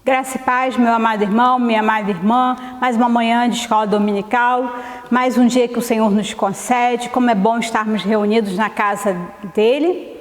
Graça e paz, meu amado irmão, minha amada irmã, mais uma manhã de escola dominical, mais um dia que o Senhor nos concede. Como é bom estarmos reunidos na casa dele,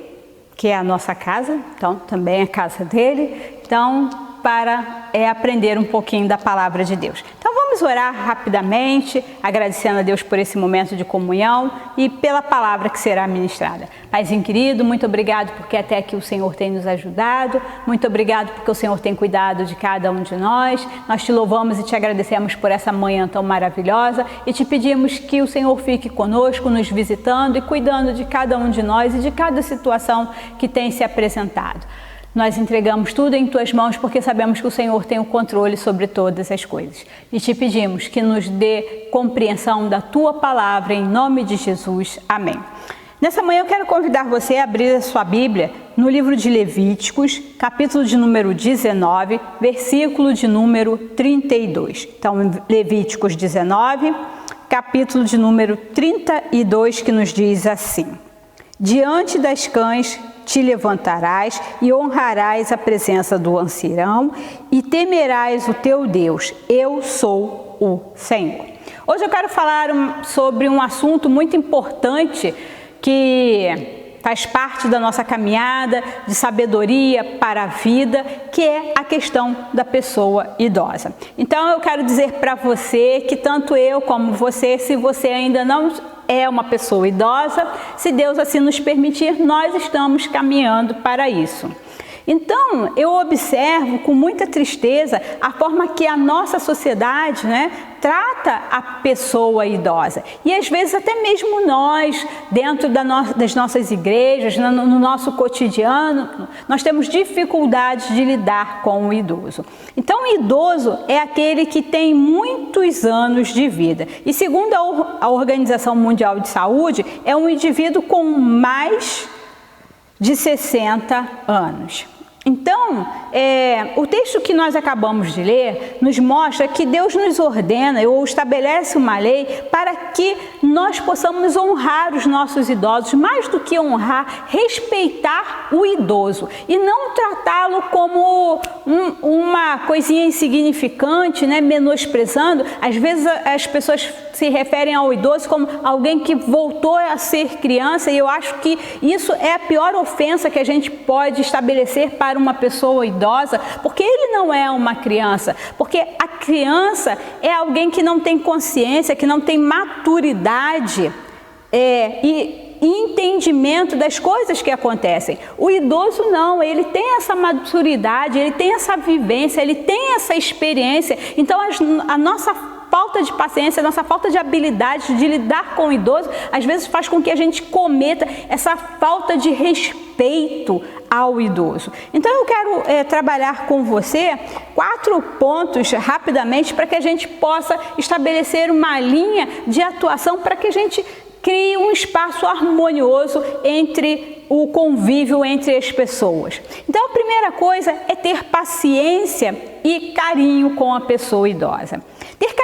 que é a nossa casa, então também é a casa dele, então para aprender um pouquinho da palavra de Deus. Então vamos orar rapidamente, agradecendo a Deus por esse momento de comunhão e pela palavra que será ministrada. Paizinho querido, muito obrigado porque até aqui o Senhor tem nos ajudado, muito obrigado porque o Senhor tem cuidado de cada um de nós. Nós te louvamos e te agradecemos por essa manhã tão maravilhosa e te pedimos que o Senhor fique conosco, nos visitando e cuidando de cada um de nós e de cada situação que tem se apresentado. Nós entregamos tudo em Tuas mãos porque sabemos que o Senhor tem o controle sobre todas as coisas. E te pedimos que nos dê compreensão da Tua palavra, em nome de Jesus. Amém. Nessa manhã eu quero convidar você a abrir a sua Bíblia no livro de Levíticos, capítulo de número 19, versículo de número 32. Então, Levíticos 19, capítulo de número 32, que nos diz assim: diante das cães te levantarás e honrarás a presença do ancião e temerás o teu Deus. Eu sou o Senhor. Hoje eu quero falar sobre um assunto muito importante que faz parte da nossa caminhada de sabedoria para a vida, que é a questão da pessoa idosa. Então eu quero dizer para você que tanto eu como você, se você ainda não é uma pessoa idosa, se Deus assim nos permitir, nós estamos caminhando para isso. Então, eu observo com muita tristeza a forma que a nossa sociedade, trata a pessoa idosa. E às vezes até mesmo nós, dentro das nossas igrejas, no nosso cotidiano, nós temos dificuldade de lidar com o idoso. Então, o idoso é aquele que tem muitos anos de vida. E segundo a Organização Mundial de Saúde, é um indivíduo com mais de 60 anos. Então, o texto que nós acabamos de ler nos mostra que Deus nos ordena ou estabelece uma lei para que nós possamos honrar os nossos idosos, mais do que honrar, respeitar o idoso e não tratá-lo como uma coisinha insignificante, menosprezando. Às vezes as pessoas se referem ao idoso como alguém que voltou a ser criança, e eu acho que isso é a pior ofensa que a gente pode estabelecer para uma pessoa idosa, porque ele não é uma criança, porque a criança é alguém que não tem consciência, que não tem maturidade e entendimento das coisas que acontecem. O idoso não, ele tem essa maturidade, ele tem essa vivência, ele tem essa experiência. Então a nossa falta de paciência, a nossa falta de habilidade de lidar com o idoso, às vezes faz com que a gente cometa essa falta de respeito ao idoso. Então eu quero trabalhar com você 4 pontos rapidamente para que a gente possa estabelecer uma linha de atuação para que a gente crie um espaço harmonioso entre o convívio entre as pessoas. Então a primeira coisa é ter paciência e carinho com a pessoa idosa. Ter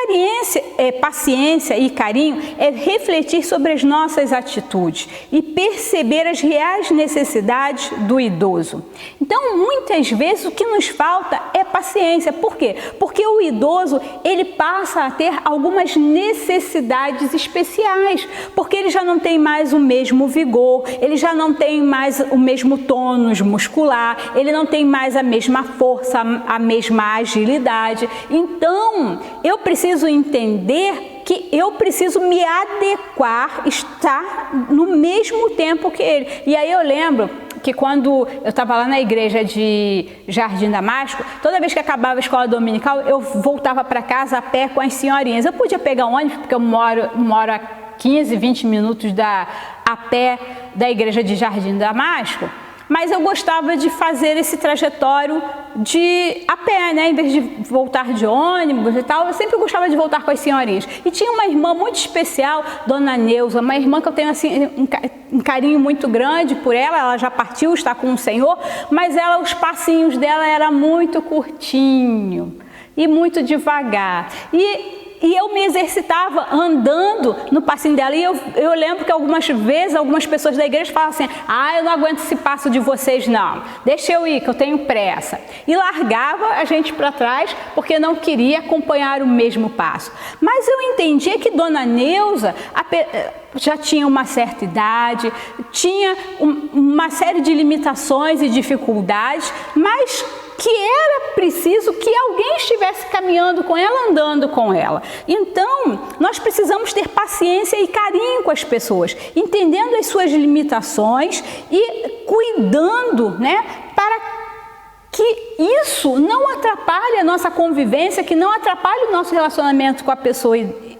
paciência e carinho é refletir sobre as nossas atitudes e perceber as reais necessidades do idoso. Então, muitas vezes o que nos falta é paciência. Por quê? Porque o idoso, ele passa a ter algumas necessidades especiais, porque ele já não tem mais o mesmo vigor, ele já não tem mais o mesmo tônus muscular, ele não tem mais a mesma força, a mesma agilidade. Então, eu preciso entender que eu preciso me adequar, estar no mesmo tempo que ele. E aí eu lembro que quando eu estava lá na igreja de Jardim Damasco, toda vez que acabava a escola dominical, eu voltava para casa a pé com as senhorinhas. Eu podia pegar um ônibus, porque eu moro a 15, 20 minutos a pé da igreja de Jardim Damasco, mas eu gostava de fazer esse trajetório a pé, em vez de voltar de ônibus e tal, eu sempre gostava de voltar com as senhorinhas. E tinha uma irmã muito especial, Dona Neuza, uma irmã que eu tenho assim, um carinho muito grande por ela já partiu, está com o Senhor, mas os passinhos dela era muito curtinho e muito devagar. E E eu me exercitava andando no passinho dela. E eu lembro que algumas vezes, algumas pessoas da igreja falavam assim: eu não aguento esse passo de vocês não, deixa eu ir que eu tenho pressa. E largava a gente para trás porque não queria acompanhar o mesmo passo. Mas eu entendia que Dona Neuza já tinha uma certa idade, tinha uma série de limitações e dificuldades, mas que era preciso que alguém estivesse caminhando com ela, andando com ela. Então, nós precisamos ter paciência e carinho com as pessoas, entendendo as suas limitações e cuidando, né, para que isso não atrapalhe a nossa convivência, que não atrapalhe o nosso relacionamento com a pessoa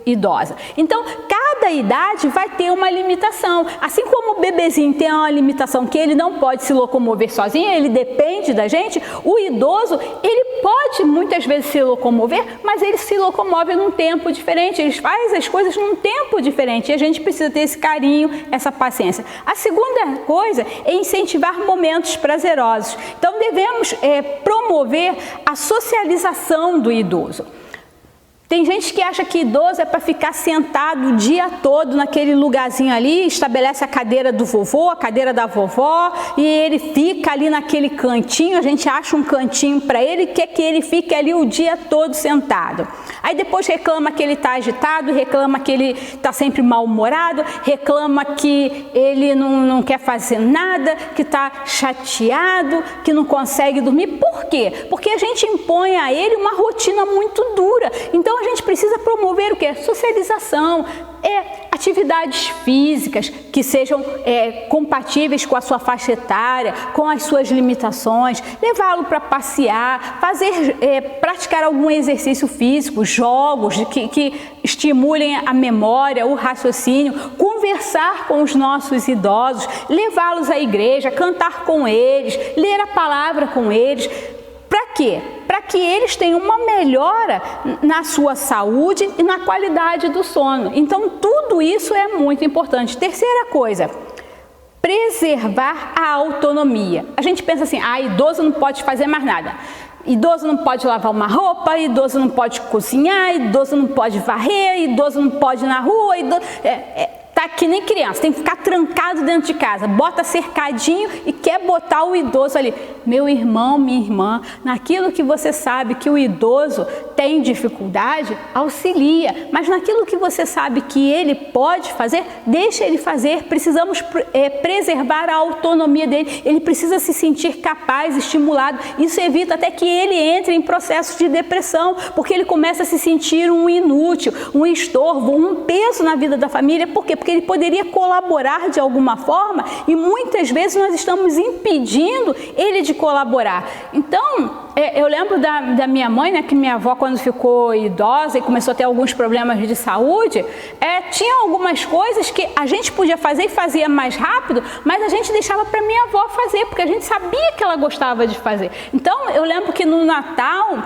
idosa. Então, cada idade vai ter uma limitação. Assim como o bebezinho tem uma limitação que ele não pode se locomover sozinho, ele depende da gente, o idoso, ele pode muitas vezes se locomover, mas ele se locomove num tempo diferente, ele faz as coisas num tempo diferente e a gente precisa ter esse carinho, essa paciência. A segunda coisa é incentivar momentos prazerosos. Então, devemos promover a socialização do idoso. Tem gente que acha que idoso é para ficar sentado o dia todo naquele lugarzinho ali, estabelece a cadeira do vovô, a cadeira da vovó, e ele fica ali naquele cantinho, a gente acha um cantinho para ele, quer que ele fique ali o dia todo sentado. Aí depois reclama que ele está agitado, reclama que ele está sempre mal-humorado, reclama que ele não quer fazer nada, que está chateado, que não consegue dormir. Por quê? Porque a gente impõe a ele uma rotina muito dura. Então a gente precisa promover o quê? Socialização, atividades físicas que sejam compatíveis com a sua faixa etária, com as suas limitações, levá-lo para passear, praticar algum exercício físico, jogos que estimulem a memória, o raciocínio, conversar com os nossos idosos, levá-los à igreja, cantar com eles, ler a palavra com eles. Para quê? Para que eles tenham uma melhora na sua saúde e na qualidade do sono. Então, tudo isso é muito importante. Terceira coisa, preservar a autonomia. A gente pensa assim, idoso não pode fazer mais nada. Idoso não pode lavar uma roupa, idoso não pode cozinhar, idoso não pode varrer, idoso não pode ir na rua, tá que nem criança, tem que ficar trancado dentro de casa, bota cercadinho e quer botar o idoso ali. Meu irmão, minha irmã, naquilo que você sabe que o idoso tem dificuldade, auxilia, mas naquilo que você sabe que ele pode fazer, deixa ele fazer. Precisamos preservar a autonomia dele, ele precisa se sentir capaz, estimulado. Isso evita até que ele entre em processo de depressão, porque ele começa a se sentir um inútil, um estorvo, um peso na vida da família. Por quê? Porque ele poderia colaborar de alguma forma e muitas vezes nós estamos impedindo ele de colaborar. Então, eu lembro da minha mãe, né, que minha avó, quando ficou idosa e começou a ter alguns problemas de saúde, tinha algumas coisas que a gente podia fazer e fazia mais rápido, mas a gente deixava para minha avó fazer, porque a gente sabia que ela gostava de fazer. Então, eu lembro que no Natal,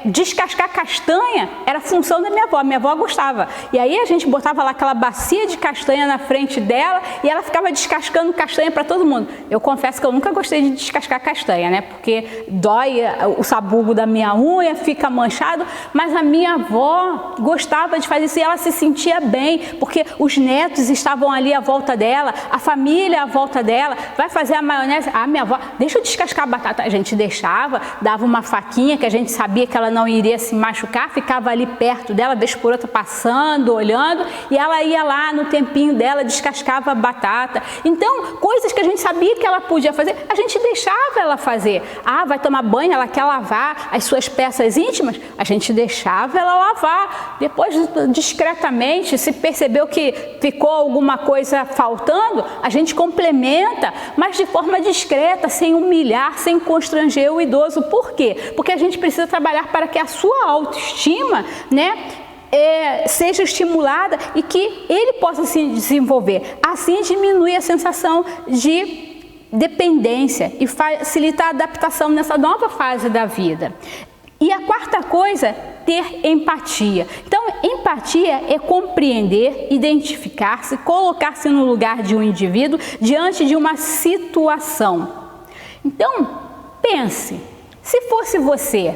descascar castanha era função da minha avó. Minha avó gostava. E aí a gente botava lá aquela bacia de castanha na frente dela e ela ficava descascando castanha para todo mundo. Eu confesso que eu nunca gostei de descascar castanha, né? Porque dói o sabugo da minha unha, fica manchado, mas a minha avó gostava de fazer isso e ela se sentia bem, porque os netos estavam ali à volta dela, a família à volta dela. Vai fazer a maionese? Minha avó, deixa eu descascar a batata. A gente deixava, dava uma faquinha que a gente sabia que ela não iria se machucar, ficava ali perto dela, vez por outra passando, olhando, e ela ia lá no tempinho dela, descascava a batata. Então, coisas que a gente sabia que ela podia fazer, a gente deixava ela fazer. Vai tomar banho, ela quer lavar as suas peças íntimas, a gente deixava ela lavar. Depois, discretamente, se percebeu que ficou alguma coisa faltando, a gente complementa, mas de forma discreta, sem humilhar, sem constranger o idoso. Por quê? Porque a gente precisa trabalhar para que a sua autoestima, né, seja estimulada e que ele possa se desenvolver. Assim diminui a sensação de dependência e facilitar a adaptação nessa nova fase da vida. E a quarta coisa, ter empatia. Então, empatia é compreender, identificar-se, colocar-se no lugar de um indivíduo diante de uma situação. Então, pense, se fosse você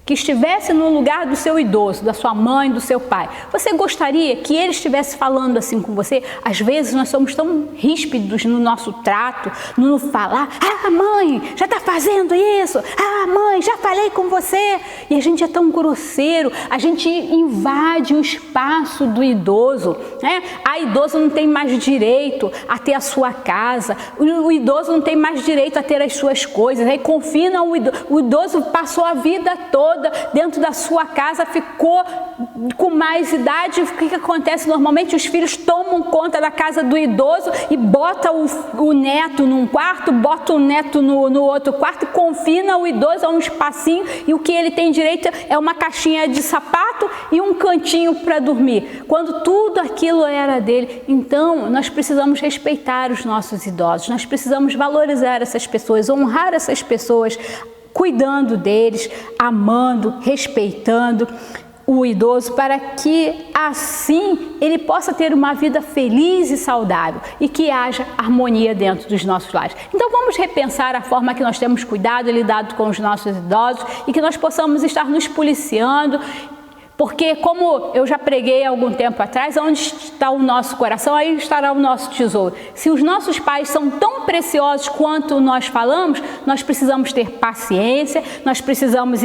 que estivesse no lugar do seu idoso, da sua mãe, do seu pai, você gostaria que ele estivesse falando assim com você? Às vezes nós somos tão ríspidos no nosso trato, no falar: ah, mãe, já está fazendo isso? Ah, mãe, já falei com você. E a gente é tão grosseiro, a gente invade o espaço do idoso, né? A idoso não tem mais direito a ter a sua casa, o idoso não tem mais direito a ter as suas coisas, aí confina o idoso, passou a vida toda dentro da sua casa, ficou com mais idade. O que acontece normalmente? Os filhos tomam conta da casa do idoso e bota o neto num quarto, bota o neto no outro quarto e confina o idoso a um espacinho, e o que ele tem direito é uma caixinha de sapato e um cantinho para dormir, quando tudo aquilo era dele. Então nós precisamos respeitar os nossos idosos, nós precisamos valorizar essas pessoas, honrar essas pessoas, cuidando deles, amando, respeitando o idoso, para que assim ele possa ter uma vida feliz e saudável e que haja harmonia dentro dos nossos lares. Então vamos repensar a forma que nós temos cuidado e lidado com os nossos idosos, e que nós possamos estar nos policiando, porque, como eu já preguei há algum tempo atrás, onde está o nosso coração, aí estará o nosso tesouro. Se os nossos pais são tão preciosos quanto nós falamos, nós precisamos ter paciência, nós precisamos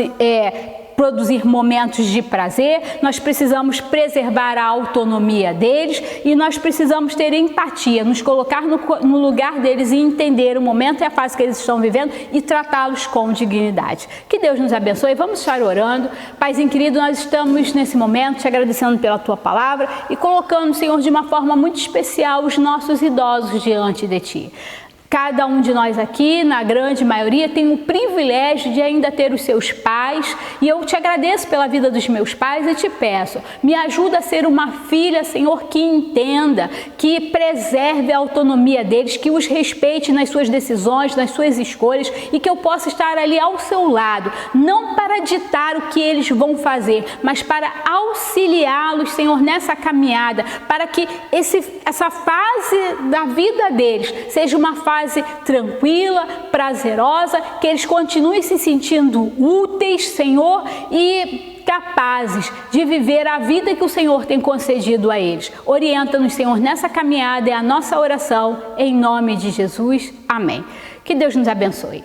produzir momentos de prazer, nós precisamos preservar a autonomia deles, e nós precisamos ter empatia, nos colocar no lugar deles e entender o momento e a fase que eles estão vivendo e tratá-los com dignidade. Que Deus nos abençoe. Vamos estar orando. Paizinho querido, nós estamos nesse momento te agradecendo pela tua palavra e colocando, Senhor, de uma forma muito especial os nossos idosos diante de ti. Cada um de nós aqui, na grande maioria, tem o privilégio de ainda ter os seus pais, e eu te agradeço pela vida dos meus pais e te peço, me ajuda a ser uma filha, Senhor, que entenda, que preserve a autonomia deles, que os respeite nas suas decisões, nas suas escolhas, e que eu possa estar ali ao seu lado, não para ditar o que eles vão fazer, mas para auxiliá-los, Senhor, nessa caminhada, para que essa fase da vida deles seja uma fase tranquila, prazerosa, que eles continuem se sentindo úteis, Senhor, e capazes de viver a vida que o Senhor tem concedido a eles. Orienta-nos, Senhor, nessa caminhada, é a nossa oração, em nome de Jesus. Amém. Que Deus nos abençoe.